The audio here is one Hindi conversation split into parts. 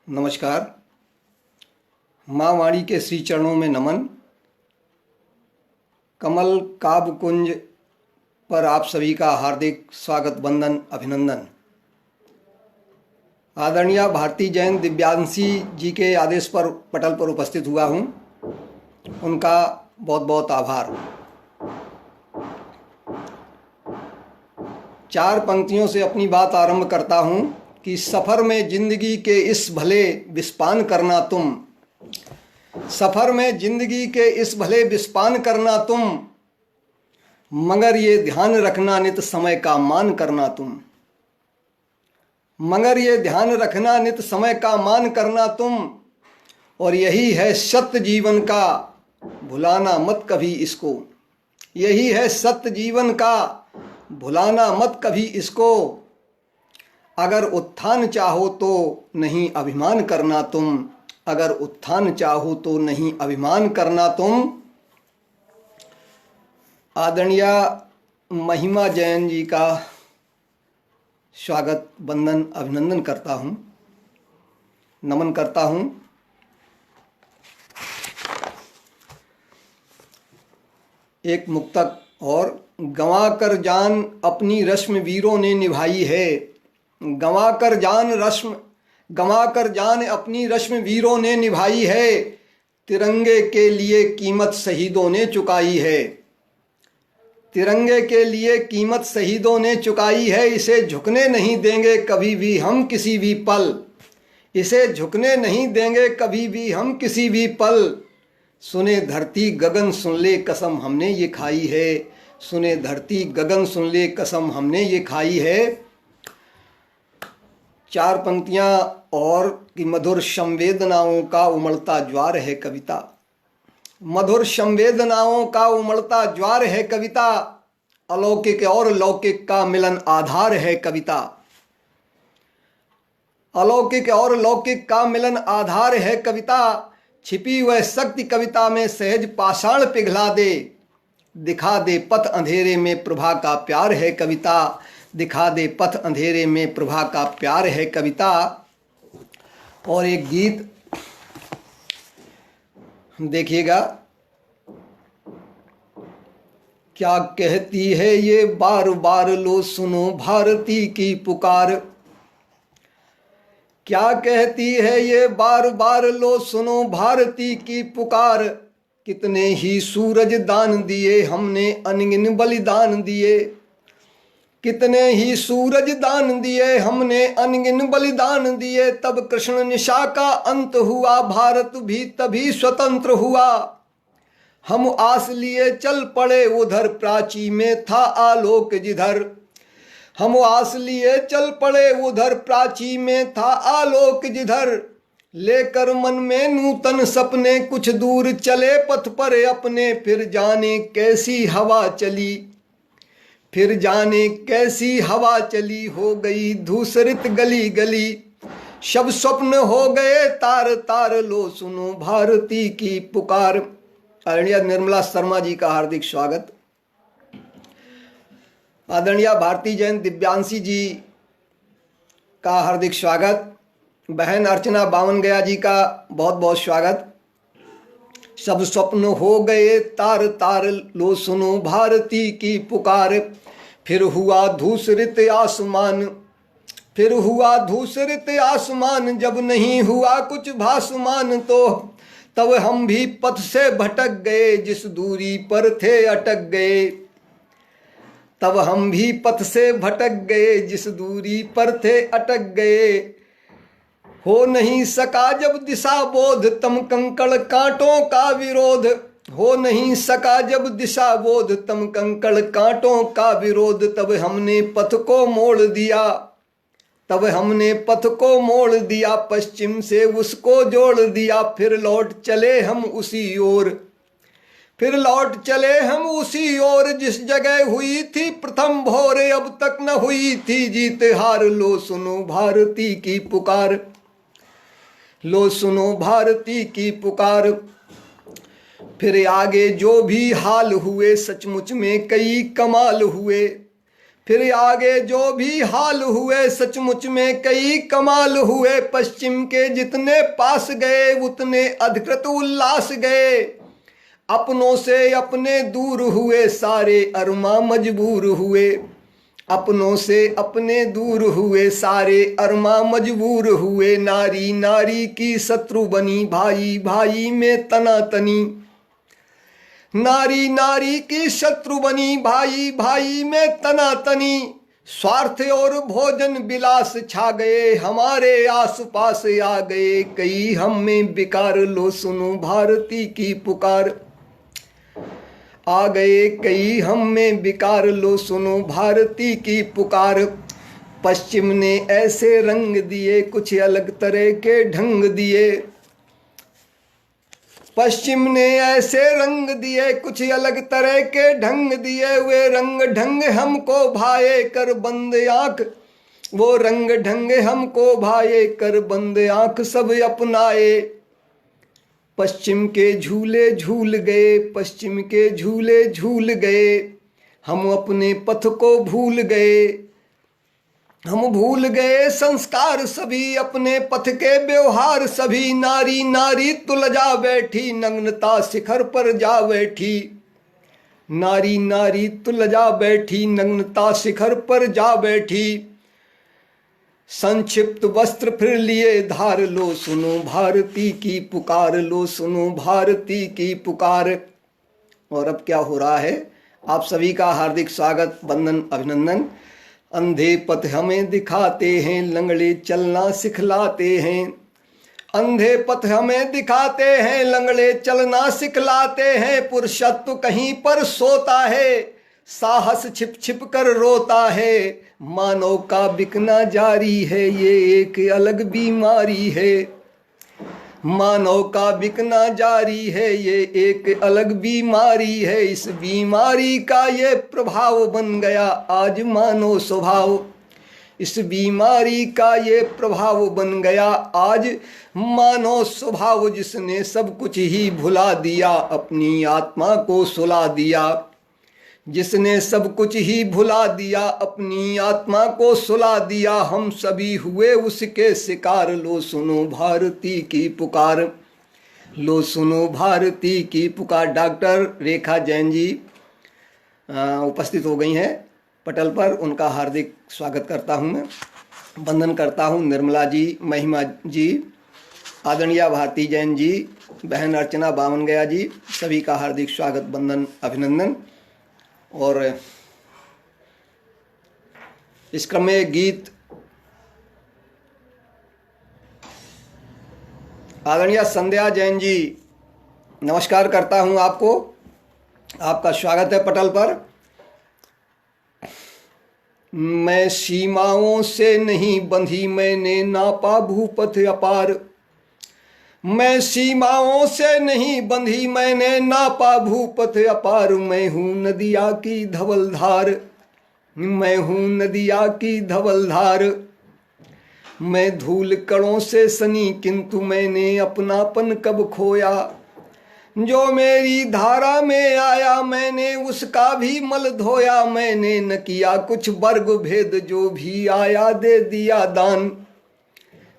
नमस्कार। माँ वाणी के श्री चरणों में नमन। कमल काव्य कुंज पर आप सभी का हार्दिक स्वागत, वंदन, अभिनंदन। आदरणीय भारती जैन दिव्यांशी जी के आदेश पर पटल पर उपस्थित हुआ हूँ, उनका बहुत बहुत आभार। 4 पंक्तियों से अपनी बात आरंभ करता हूँ कि सफ़र में जिंदगी के इस भले विस्पान करना तुम, सफ़र में जिंदगी के इस भले विस्पान करना तुम, मगर ये ध्यान रखना नित समय का मान करना तुम, मगर ये ध्यान रखना नित समय का मान करना तुम। और यही है सत्य जीवन का, भुलाना मत कभी इसको, यही है सत्य जीवन का, भुलाना मत कभी इसको। अगर उत्थान चाहो तो नहीं अभिमान करना तुम, अगर उत्थान चाहो तो नहीं अभिमान करना तुम। आदरणीय महिमा जैन जी का स्वागत, वंदन, अभिनंदन करता हूँ, नमन करता हूँ। एक मुक्तक और, गंवा कर जान अपनी रश्मि वीरों ने निभाई है, गंवा कर जान अपनी रश्मि वीरों ने निभाई है, तिरंगे के लिए कीमत शहीदों ने चुकाई है, तिरंगे के लिए कीमत शहीदों ने चुकाई है। इसे झुकने नहीं देंगे कभी भी हम किसी भी पल, इसे झुकने नहीं देंगे कभी भी हम किसी भी पल। सुने धरती गगन सुन ले कसम हमने ये खाई है, सुने धरती गगन सुन ले कसम हमने ये खाई है। 4 पंक्तियाँ और कि मधुर संवेदनाओं का उमड़ता ज्वार है कविता, मधुर संवेदनाओं का उमड़ता ज्वार है कविता, अलौकिक और लौकिक का मिलन आधार है कविता, अलौकिक और लौकिक का मिलन आधार है कविता। छिपी वह शक्ति कविता में सहज पाषाण पिघला दे, दिखा दे पथ अंधेरे में प्रभा का प्यार है कविता, दिखा दे पथ अंधेरे में प्रभा का प्यार है कविता। और एक गीत देखिएगा, क्या कहती है ये बार बार लो सुनो भारती की पुकार, क्या कहती है ये बार बार लो सुनो भारती की पुकार। कितने ही सूरज दान दिए हमने अनगिन बलिदान दिए, कितने ही सूरज दान दिए हमने अनगिन बलिदान दिए। तब कृष्ण निशा का अंत हुआ, भारत भी तभी स्वतंत्र हुआ। हम आस लिए चल पड़े उधर, प्राची में था आलोक जिधर, हम आस लिए चल पड़े उधर, प्राची में था आलोक जिधर। लेकर मन में नूतन सपने कुछ दूर चले पथ पर अपने, फिर जाने कैसी हवा चली, फिर जाने कैसी हवा चली। हो गई धूसरित गली गली, सब स्वप्न हो गए तार तार, लो सुनो भारती की पुकार। आदरणीय निर्मला शर्मा जी का हार्दिक स्वागत। आदरणीय भारती जैन दिव्यांशी जी का हार्दिक स्वागत। बहन अर्चना बावन गया जी का बहुत बहुत स्वागत। सब स्वप्न हो गए तार तार, लो सुनो भारती की पुकार। फिर हुआ धूसरित आसमान, फिर हुआ धूसरित आसमान, जब नहीं हुआ कुछ भासमान तो तब हम भी पथ से भटक गए, जिस दूरी पर थे अटक गए, तब हम भी पथ से भटक गए, जिस दूरी पर थे अटक गए। हो नहीं सका जब दिशा बोध, तम कंकड़ कांटों का विरोध, हो नहीं सका जब दिशा बोध, तम कंकड़ कांटों का विरोध। तब हमने पथ को मोड़ दिया, तब हमने पथ को मोड़ दिया, पश्चिम से उसको जोड़ दिया। फिर लौट चले हम उसी ओर, फिर लौट चले हम उसी ओर, जिस जगह हुई थी प्रथम भोर, अब तक न हुई थी जीत हार। लो सुनो भारती की पुकार, लो सुनो भारती की पुकार। फिर आगे जो भी हाल हुए, सचमुच में कई कमाल हुए, फिर आगे जो भी हाल हुए सचमुच में कई कमाल हुए। पश्चिम के जितने पास गए उतने अधिकृत उल्लास गए। अपनों से अपने दूर हुए सारे अरमा मजबूर हुए। अपनों से अपने दूर हुए सारे अरमा मजबूर हुए। नारी नारी की शत्रु बनी भाई भाई में तनातनी। नारी नारी की शत्रु बनी भाई भाई में तनातनी। स्वार्थ और भोजन विलास छा गए हमारे आस पास आ गए। कई हम में विकार लो सुनो भारती की पुकार। आ गए कई हम में विकार लो सुनो भारती की पुकार। पश्चिम ने ऐसे रंग दिए कुछ अलग तरह के ढंग दिए। पश्चिम ने ऐसे रंग दिए कुछ अलग तरह के ढंग दिए। वे रंग ढंग हमको भाए कर बंद आंख। वो रंग ढंग हमको भाए कर बंद आंख सब अपनाए। पश्चिम के झूले झूल गए पश्चिम के झूले झूल गए। हम अपने पथ को भूल गए। हम भूल गए संस्कार सभी अपने पथ के व्यवहार सभी। नारी नारी तुलजा बैठी नग्नता शिखर पर जा बैठी। नारी नारी तुलजा बैठी नग्नता शिखर पर जा बैठी। संक्षिप्त वस्त्र फिर लिए धार लो सुनो भारती की पुकार। लो सुनो भारती की पुकार। और अब क्या हो रहा है, आप सभी का हार्दिक स्वागत, वंदन, अभिनंदन। अंधे पथ हमें दिखाते हैं लंगड़े चलना सिखलाते हैं। अंधे पथ हमें दिखाते हैं लंगड़े चलना सिखलाते हैं। पुरुषत्व कहीं पर सोता है साहस छिप छिप कर रोता है। मानव का बिकना जारी है ये एक अलग बीमारी है। मानव का बिकना जारी है ये एक अलग बीमारी है। इस बीमारी का ये प्रभाव बन गया आज मानव स्वभाव। इस बीमारी का ये प्रभाव बन गया आज मानव स्वभाव। जिसने सब कुछ ही भुला दिया अपनी आत्मा को सुला दिया। जिसने सब कुछ ही भुला दिया अपनी आत्मा को सुला दिया। हम सभी हुए उसके शिकार। लो सुनो भारती की पुकार। लो सुनो भारती की पुकार। डॉक्टर रेखा जैन जी उपस्थित हो गई हैं पटल पर। उनका हार्दिक स्वागत करता हूं मैं, वंदन करता हूं। निर्मला जी, महिमा जी, आदरणीय भारती जैन जी, बहन अर्चना बामनगया जी, सभी का हार्दिक स्वागत, वंदन, अभिनंदन। और इस क्रम में गीत आदरणीय संध्या जैन जी, नमस्कार करता हूं आपको। आपका स्वागत है पटल पर। मैं सीमाओं से नहीं बंधी मैंने नापा भूपथ अपार। मैं सीमाओं से नहीं बंधी मैंने नापा भूपथ अपार। मैं हूँ नदिया की धवल धार। मैं हूँ नदिया की धवल धार। मैं धूल कणों से सनी किंतु मैंने अपनापन कब खोया। जो मेरी धारा में आया मैंने उसका भी मल धोया। मैंने न किया कुछ वर्ग भेद जो भी आया दे दिया दान।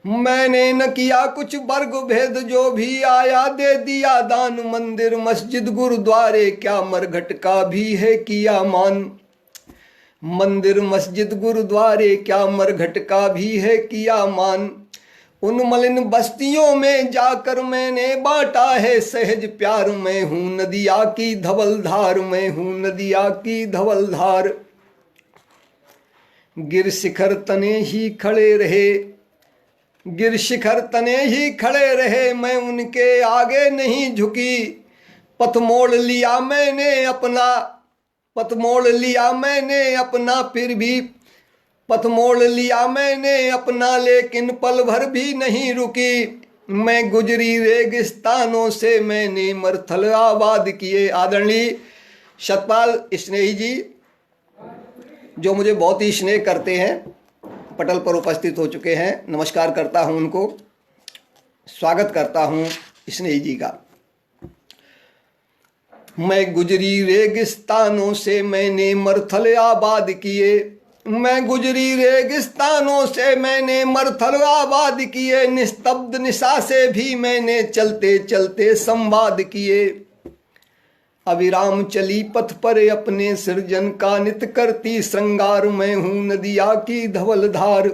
मैंने न किया कुछ वर्ग भेद जो भी आया दे दिया दान। मंदिर मस्जिद गुरुद्वारे क्या मरघट का भी है किया मान। मंदिर मस्जिद गुरुद्वारे क्या मरघट का भी है किया मान। उन मलिन बस्तियों में जाकर मैंने बांटा है सहज प्यार। मैं हूँ नदिया की धवल धार। मैं हूँ नदिया की धवल धार। गिर शिखर तने ही खड़े रहे। गिर शिखर तने ही खड़े रहे। मैं उनके आगे नहीं झुकी। पथ मोड़ लिया मैंने अपना। पथ मोड़ लिया मैंने अपना फिर भी। पथ मोड़ लिया मैंने अपना लेकिन पल भर भी नहीं रुकी। मैं गुजरी रेगिस्तानों से मैंने मरथल आबाद किए। आदरणीय सतपाल स्नेही जी, जो मुझे बहुत ही स्नेह करते हैं, पटल पर उपस्थित हो चुके हैं। नमस्कार करता हूं उनको, स्वागत करता हूं स्नेही जी का। मैं गुजरी रेगिस्तानों से मैंने मरथल आबाद किए। मैं गुजरी रेगिस्तानों से मैंने मरथल आबाद किए, निस्तब्ध निशा से भी मैंने चलते चलते संवाद किए। अविराम चली पथ पर अपने सृजन का नित करती श्रृंगार, मैं हूँ नदिया की धवल धार।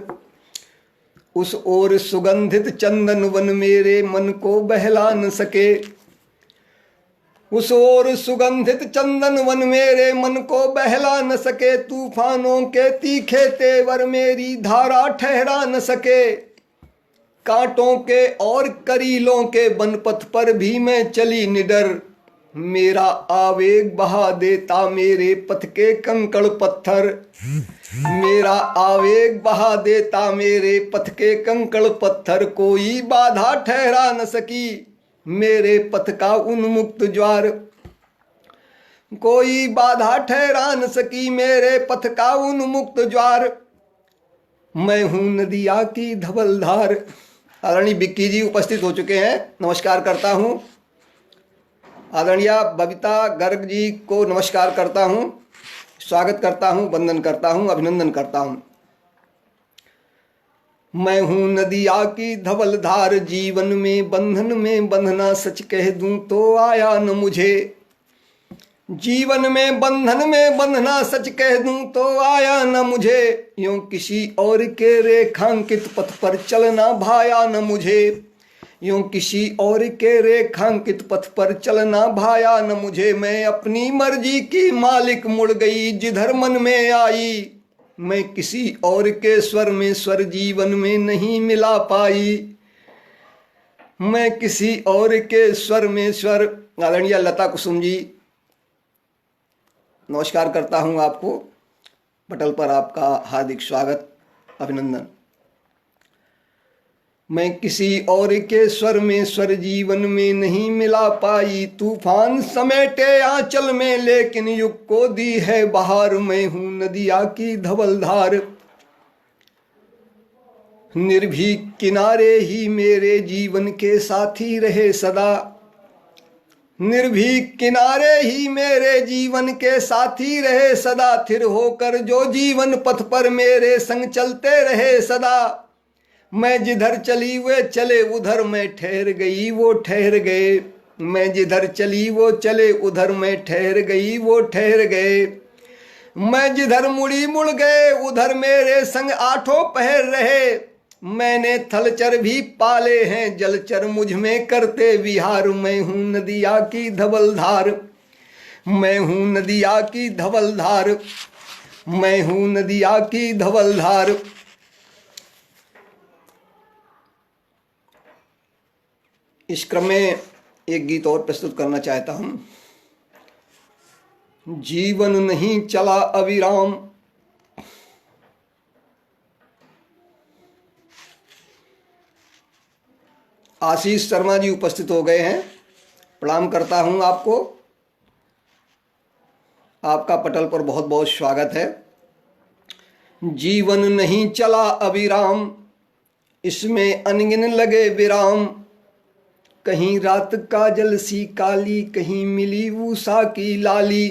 उस ओर सुगंधित चंदन वन मेरे मन को बहला न सके, उस ओर सुगंधित चंदन वन मेरे मन को बहला न सके। तूफानों के तीखे तेवर मेरी धारा ठहरा न सके, कांटों के और करीलों के बनपथ पर भी मैं चली निडर। मेरा आवेग बहा देता मेरे पथ के कंकड़ पत्थर, मेरा आवेग बहा देता मेरे पथ के कंकड़ पत्थर। कोई बाधा ठहरा न सकी मेरे पथ का उन्मुक्त ज्वार, कोई बाधा ठहरा न सकी मेरे पथ का उन्मुक्त ज्वार। मैं हूं नदिया की धवल धार। आदरणीय बिक्की जी उपस्थित हो चुके हैं, नमस्कार करता हूं। आदरणीय बबीता गर्ग जी को नमस्कार करता हूं, स्वागत करता हूं, वंदन करता हूं, अभिनंदन करता हूं। मैं हूं नदिया की धवल धार, जीवन में बंधना सच कह दूं तो आया न मुझे। जीवन में बंधना सच कह दूं तो आया न मुझे। यूं किसी और के रेखांकित पथ पर चलना भाया न मुझे, यूं किसी और के रेखांकित पथ पर चलना भाया न मुझे। मैं अपनी मर्जी की मालिक मुड़ गई जिधर मन में आई, मैं किसी और के स्वर में स्वर जीवन में नहीं मिला पाई, मैं किसी और के स्वर में स्वर। आदरणीय लता कुसुम जी नमस्कार करता हूं आपको, पटल पर आपका हार्दिक स्वागत, अभिनंदन। मैं किसी और के स्वर में स्वर जीवन में नहीं मिला पाई, तूफान समेटे आंचल में लेकिन युग को दी है बहार। मैं हूं नदिया की धवल धार, निर्भीक किनारे ही मेरे जीवन के साथी रहे सदा, निर्भीक किनारे ही मेरे जीवन के साथी रहे सदा। थिर होकर जो जीवन पथ पर मेरे संग चलते रहे सदा। मैं जिधर चली वे चले उधर मैं ठहर गई वो ठहर गए, मैं जिधर चली वो चले उधर मैं ठहर गई वो ठहर गए। मैं जिधर मुड़ी मुड़ गए उधर मेरे संग आठों पहर रहे। मैंने थलचर भी पाले हैं जलचर मुझ में करते विहार। मैं हूँ नदिया की धवल धार, मैं हूँ नदिया की धवल धार, मैं हूँ नदिया की धवल धार। इस क्रम में एक गीत और प्रस्तुत करना चाहता हूं। जीवन नहीं चला अविराम, आशीष शर्मा जी उपस्थित हो गए हैं, प्रणाम करता हूं आपको, आपका पटल पर बहुत बहुत स्वागत है। जीवन नहीं चला अविराम, इसमें अनगिन लगे विराम। कहीं रात काजल सी काली, कहीं मिली उषा की लाली,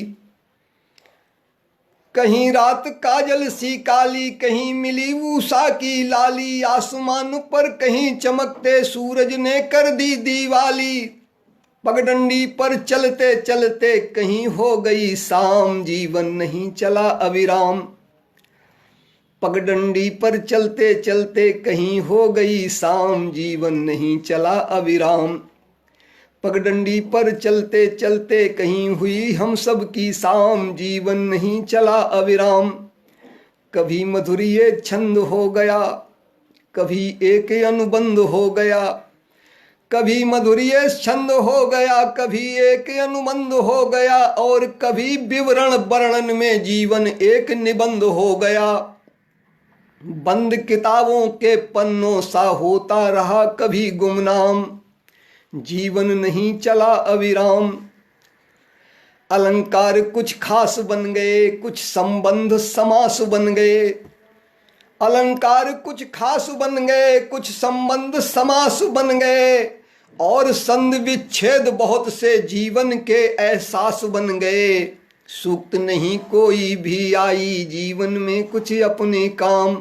कहीं रात काजल सी काली, कहीं मिली उषा की लाली। आसमान पर कहीं चमकते सूरज ने कर दी दीवाली। पगडंडी पर चलते चलते कहीं हो गई शाम, जीवन नहीं चला अविराम। पगडंडी पर चलते चलते कहीं हो गई शाम, जीवन नहीं चला अविराम। पगडंडी पर चलते चलते कहीं हुई हम सब की शाम, जीवन नहीं चला अविराम। कभी मधुरीय छंद हो गया, कभी एक अनुबंध हो गया, कभी मधुरीय छंद हो गया, कभी एक अनुबंध हो गया, और कभी विवरण वर्णन में जीवन एक निबंध हो गया। बंद किताबों के पन्नों सा होता रहा कभी गुमनाम, जीवन नहीं चला अविराम। अलंकार कुछ खास बन गए, कुछ संबंध समास बन गए। अलंकार कुछ खास बन गए, कुछ संबंध समास बन गए, और संध विच्छेद बहुत से जीवन के एहसास बन गए। सूक्त नहीं कोई भी आई जीवन में कुछ अपने काम,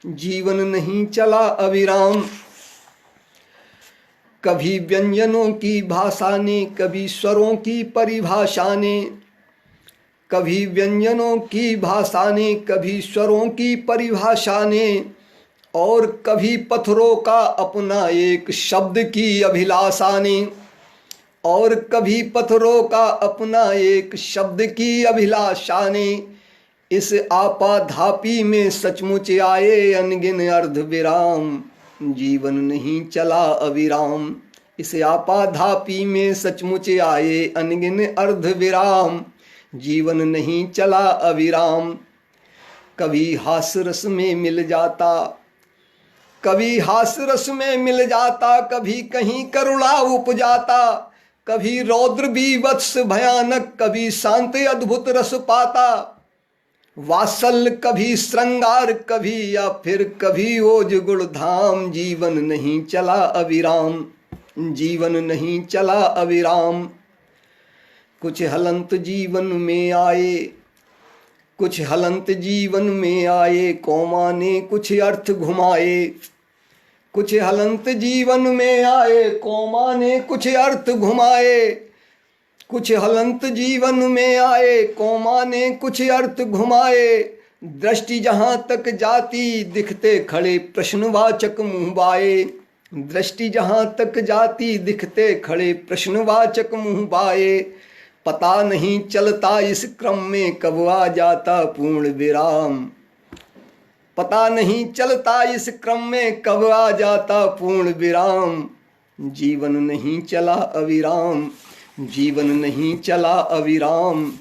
जीवन नहीं चला अविराम। कभी व्यंजनों की भाषा ने, कभी स्वरों की परिभाषा ने, कभी व्यंजनों की भाषा ने, कभी स्वरों की परिभाषा ने, और कभी पत्थरों का अपना एक शब्द की अभिलाषा ने, और कभी पत्थरों का अपना एक शब्द की अभिलाषा ने। इस आपाधापी में सचमुच आए अनगिन अर्ध विराम, जीवन नहीं चला अविराम। इस आपाधापी में सचमुच आए अनगिन अर्ध विराम, जीवन नहीं चला अविराम। कभी हास रस में मिल जाता, कभी हास रस में मिल जाता, कभी कहीं करुणा उपजाता, कभी रौद्र बीभत्स भयानक, कभी शांत अद्भुत रस पाता। वात्सल्य कभी श्रृंगार, कभी या फिर कभी ओज गुण धाम, जीवन नहीं चला अविराम, जीवन नहीं चला अविराम। कुछ हलंत जीवन में आए, कुछ हलंत जीवन में आए, कौमा ने कुछ अर्थ घुमाए। कुछ हलंत जीवन में आए, कौमा ने कुछ अर्थ घुमाए। कुछ हलंत जीवन में आए, कौमा ने कुछ अर्थ घुमाए। दृष्टि जहाँ तक जाती दिखते खड़े प्रश्नवाचक मुँह बाए। दृष्टि जहाँ तक जाती दिखते खड़े प्रश्नवाचक मुँह बाए। पता नहीं चलता इस क्रम में कब आ जाता पूर्ण विराम। पता नहीं चलता इस क्रम में कब आ जाता पूर्ण विराम, जीवन नहीं चला अविराम, जीवन नहीं चला अविराम,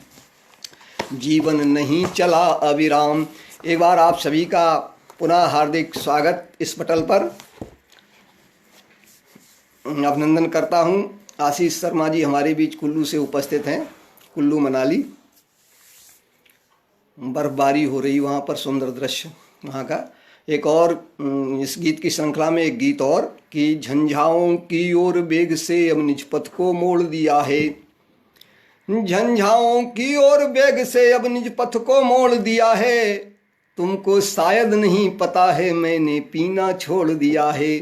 जीवन नहीं चला अविराम। एक बार आप सभी का पुनः हार्दिक स्वागत इस पटल पर। अभिनंदन करता हूं। आशीष शर्मा जी हमारे बीच कुल्लू से उपस्थित हैं, कुल्लू मनाली। बर्फबारी हो रही वहाँ पर, सुंदर दृश्य वहाँ का। एक और इस गीत की श्रृंखला में एक गीत और कि झंझाओं की ओर वेग से अब निज पथ को मोड़ दिया है। झंझाओं की ओर वेग से अब निज पथ को मोड़ दिया है। तुमको शायद नहीं पता है मैंने पीना छोड़ दिया है।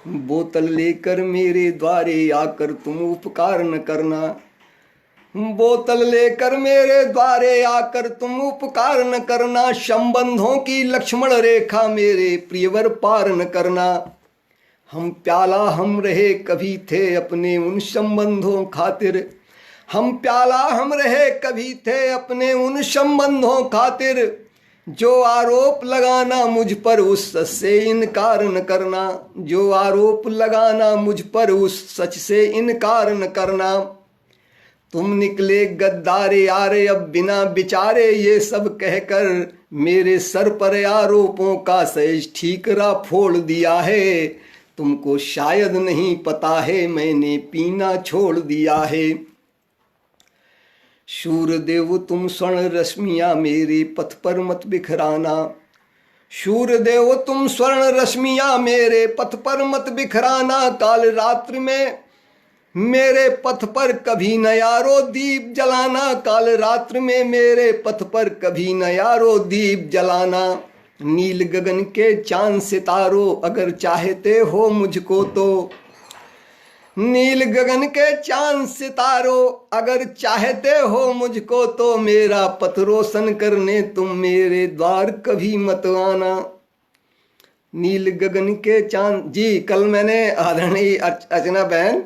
बोतल लेकर मेरे द्वारे आकर तुम उपकार न करना। बोतल लेकर मेरे द्वारे आकर तुम उपकार न करना। संबंधों की लक्ष्मण रेखा मेरे प्रियवर पार न करना। हम प्याला हम रहे कभी थे अपने उन संबंधों खातिर। हम प्याला हम रहे कभी थे अपने उन संबंधों खातिर। जो आरोप लगाना मुझ पर उस सच से इनकार न करना। जो आरोप लगाना मुझ पर उस सच से इनकार न करना। तुम निकले गद्दारे यारे अब बिना विचारे ये सब कहकर मेरे सर पर आरोपों का सहज ठीकरा फोड़ दिया है। तुमको शायद नहीं पता है मैंने पीना छोड़ दिया है। सूर्यदेव तुम स्वर्ण रश्मियाँ मेरे पथ पर मत बिखराना। सूर्यदेव तुम स्वर्ण रश्मियाँ मेरे पथ पर मत बिखराना। काल रात्रि में मेरे पथ पर कभी न यारो दीप जलाना। काल रात्रि में मेरे पथ पर कभी न यारो दीप जलाना। नील गगन के चांद सितारों अगर चाहते हो मुझको तो। नील गगन के चांद सितारों अगर चाहते हो मुझको तो। मेरा पथ रोशन करने तुम मेरे द्वार कभी मत आना। नील गगन के चांद जी, कल मैंने आदरणीय अर्चना बहन,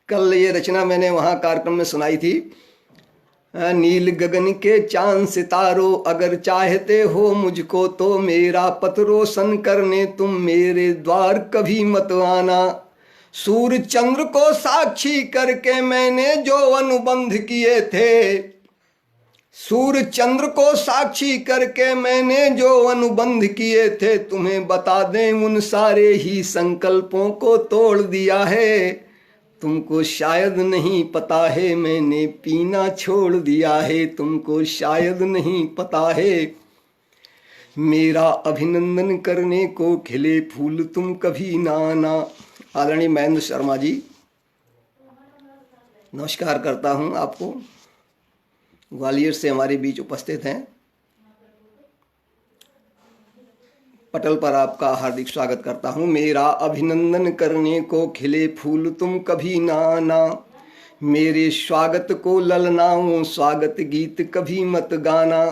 कल ये रचना मैंने वहाँ कार्यक्रम में सुनाई थी। नील गगन के चांद सितारों अगर चाहते हो मुझको तो। मेरा पथ रोशन करने तुम मेरे द्वार कभी मत आना। सूर्य चंद्र को साक्षी करके मैंने जो अनुबंध किए थे। सूर्य चंद्र को साक्षी करके मैंने जो अनुबंध किए थे। तुम्हें बता दें उन सारे ही संकल्पों को तोड़ दिया है। तुमको शायद नहीं पता है मैंने पीना छोड़ दिया है। तुमको शायद नहीं पता है। मेरा अभिनंदन करने को खिले फूल तुम कभी ना आना। आदरणीय महेंद्र शर्मा जी, नमस्कार करता हूँ आपको। ग्वालियर से हमारे बीच उपस्थित हैं। पटल पर आपका हार्दिक स्वागत करता हूँ। मेरा अभिनंदन करने को खिले फूल तुम कभी ना आना, मेरे स्वागत को ललनाओ स्वागत गीत कभी मत गाना।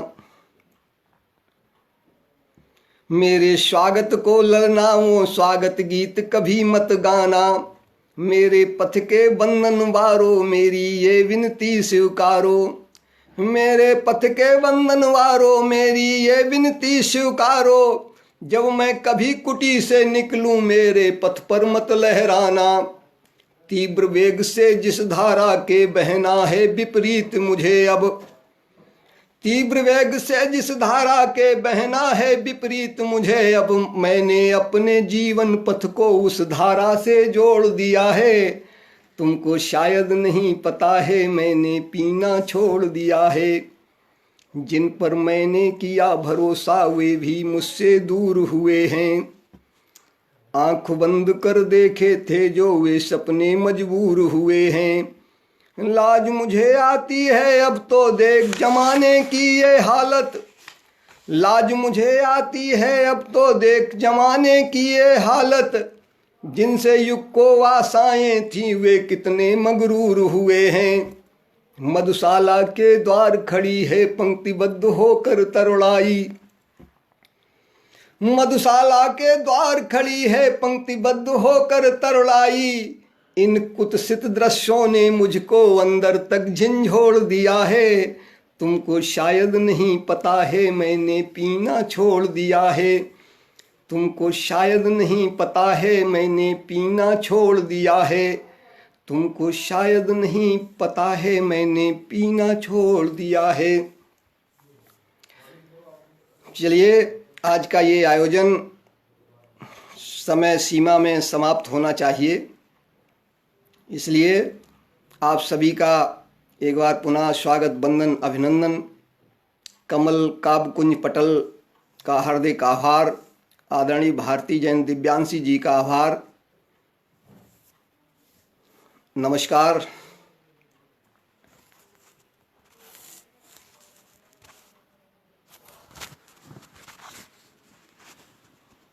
मेरे स्वागत को ललनाओ स्वागत गीत कभी मत गाना, मेरे पथ के बंधन वारो मेरी ये विनती स्वीकारो। मेरे पथ के बंधन वारो मेरी ये विनती स्वीकारो, जब मैं कभी कुटी से निकलूं मेरे पथ पर मत लहराना। तीव्र वेग से जिस धारा के बहना है विपरीत मुझे अब, तीव्र वेग से जिस धारा के बहना है विपरीत मुझे अब, मैंने अपने जीवन पथ को उस धारा से जोड़ दिया है। तुमको शायद नहीं पता है मैंने पीना छोड़ दिया है। जिन पर मैंने किया भरोसा वे भी मुझसे दूर हुए हैं, आंख बंद कर देखे थे जो वे सपने मजबूर हुए हैं। लाज मुझे आती है अब तो देख जमाने की ये हालत, लाज मुझे आती है अब तो देख जमाने की ये हालत। जिनसे युग को आशाएं थी वे कितने मगरूर हुए हैं। मधुशाला के द्वार खड़ी है पंक्तिबद्ध होकर तरुणाई, मधुशाला के द्वार खड़ी है पंक्तिबद्ध होकर तरुणाई। इन कुत्सित दृश्यों ने मुझको अंदर तक झंझोड़ दिया है। तुमको शायद नहीं पता है मैंने पीना छोड़ दिया है। तुमको शायद नहीं पता है मैंने पीना छोड़ दिया है। तुमको शायद नहीं पता है मैंने पीना छोड़ दिया है। चलिए, आज का ये आयोजन समय सीमा में समाप्त होना चाहिए, इसलिए आप सभी का एक बार पुनः स्वागत, वंदन, अभिनंदन। कमल काव्य कुंज पटल का हार्दिक आभार, आदरणीय भारती जैन दिव्यांशी जी का आभार। नमस्कार।